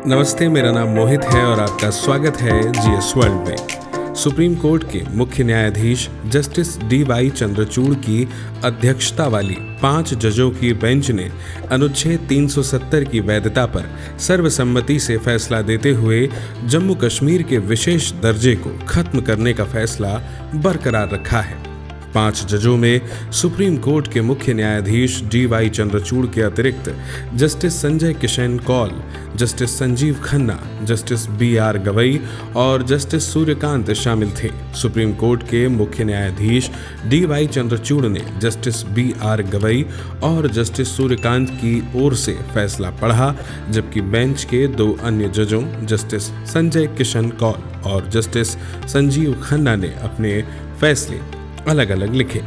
नमस्ते, मेरा नाम मोहित है और आपका स्वागत है जीएस वर्ल्ड में। सुप्रीम कोर्ट के मुख्य न्यायाधीश जस्टिस डी.वाई. चंद्रचूड़ की अध्यक्षता वाली 5 जजों की बेंच ने अनुच्छेद 370 की वैधता पर सर्वसम्मति से फैसला देते हुए जम्मू कश्मीर के विशेष दर्जे को खत्म करने का फैसला बरकरार रखा है। 5 जजों में सुप्रीम कोर्ट के मुख्य न्यायाधीश डी.वाई. चंद्रचूड़ के अतिरिक्त justice Sanjay Kishan Kaul, justice Sanjiv Khanna, justice B R. Gavai और जस्टिस सूर्यकांत शामिल थे। सुप्रीम कोर्ट के मुख्य न्यायाधीश डी.वाई. चंद्रचूड़ ने जस्टिस बी.आर. गवई और जस्टिस सूर्यकांत की ओर से फैसला पढ़ा, जबकि बेंच के 2 अन्य जजों जस्टिस संजय किशन कौल और जस्टिस संजीव खन्ना ने अपने फैसले अलग अलग लिखे।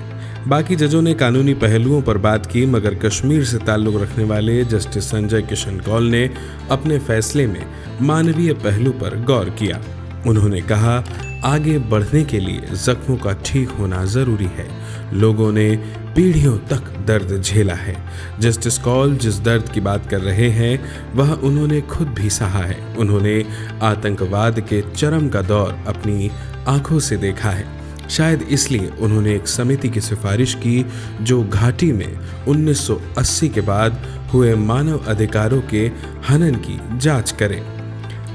बाकी जजों ने कानूनी पहलुओं पर बात की, मगर कश्मीर से ताल्लुक रखने वाले जस्टिस संजय किशन कौल ने अपने फैसले में मानवीय पहलू पर गौर किया। उन्होंने कहा, आगे बढ़ने के लिए जख्मों का ठीक होना जरूरी है। लोगों ने पीढ़ियों तक दर्द झेला है। जस्टिस कौल जिस दर्द की बात कर रहे हैं वह उन्होंने खुद भी सहा है। उन्होंने आतंकवाद के चरम का दौर अपनी आंखों से देखा है। शायद इसलिए उन्होंने एक समिति की सिफारिश की जो घाटी में 1980 के बाद हुए मानव अधिकारों के हनन की जांच करे।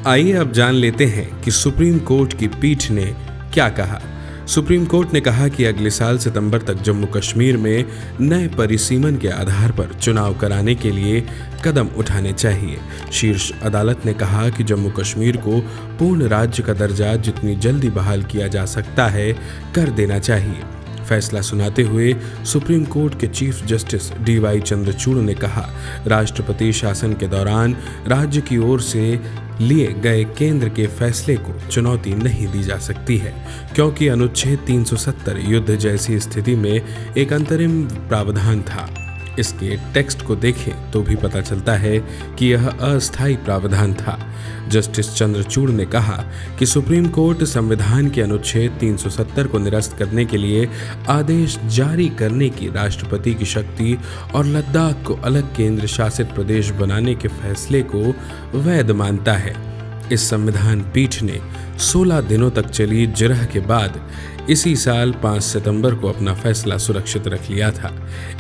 आइए अब जान लेते हैं कि सुप्रीम कोर्ट की पीठ ने क्या कहा। सुप्रीम कोर्ट ने कहा कि अगले साल सितंबर तक जम्मू कश्मीर में नए परिसीमन के आधार पर चुनाव कराने के लिए कदम उठाने चाहिए। शीर्ष अदालत ने कहा कि जम्मू कश्मीर को पूर्ण राज्य का दर्जा जितनी जल्दी बहाल किया जा सकता है कर देना चाहिए। फैसला सुनाते हुए सुप्रीम कोर्ट के चीफ जस्टिस डी.वाई. चंद्रचूड़ ने कहा, राष्ट्रपति शासन के दौरान राज्य की ओर से लिए गए केंद्र के फैसले को चुनौती नहीं दी जा सकती है, क्योंकि अनुच्छेद 370 युद्ध जैसी स्थिति में एक अंतरिम प्रावधान था। इसके टेक्स्ट को देखें तो भी पता चलता है कि यह अस्थायी प्रावधान था। जस्टिस चंद्रचूड़ ने कहा कि सुप्रीम कोर्ट संविधान के अनुच्छेद 370 को निरस्त करने के लिए आदेश जारी करने की राष्ट्रपति की शक्ति और लद्दाख को अलग केंद्र शासित प्रदेश बनाने के फैसले को वैध मानता है। इस संविधान पीठ ने 16 दिनों तक चली जिरह के बाद इसी साल 5 सितंबर को अपना फैसला सुरक्षित रख लिया था।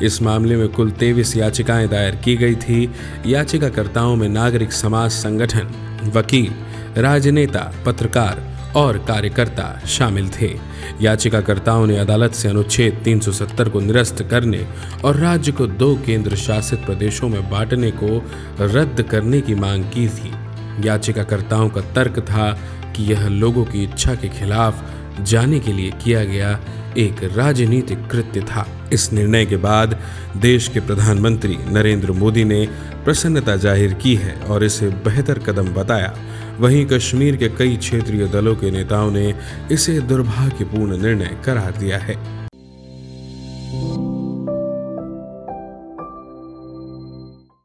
इस मामले में कुल 23 याचिकाएं दायर की गई थी। याचिकाकर्ताओं में नागरिक समाज संगठन, वकील, राजनेता, पत्रकार और कार्यकर्ता शामिल थे। याचिकाकर्ताओं ने अदालत से अनुच्छेद 370 को निरस्त करने और राज्य को 2 केंद्र शासित प्रदेशों में बांटने को रद्द करने की मांग की थी। याचिकाकर्ताओं का तर्क था कि यह लोगों की इच्छा के खिलाफ जाने के लिए किया गया एक राजनीतिक कृत्य था। इस निर्णय के बाद देश के प्रधानमंत्री नरेंद्र मोदी ने प्रसन्नता जाहिर की है और इसे बेहतर कदम बताया। वहीं कश्मीर के कई क्षेत्रीय दलों के नेताओं ने इसे दुर्भाग्यपूर्ण निर्णय करार दिया है।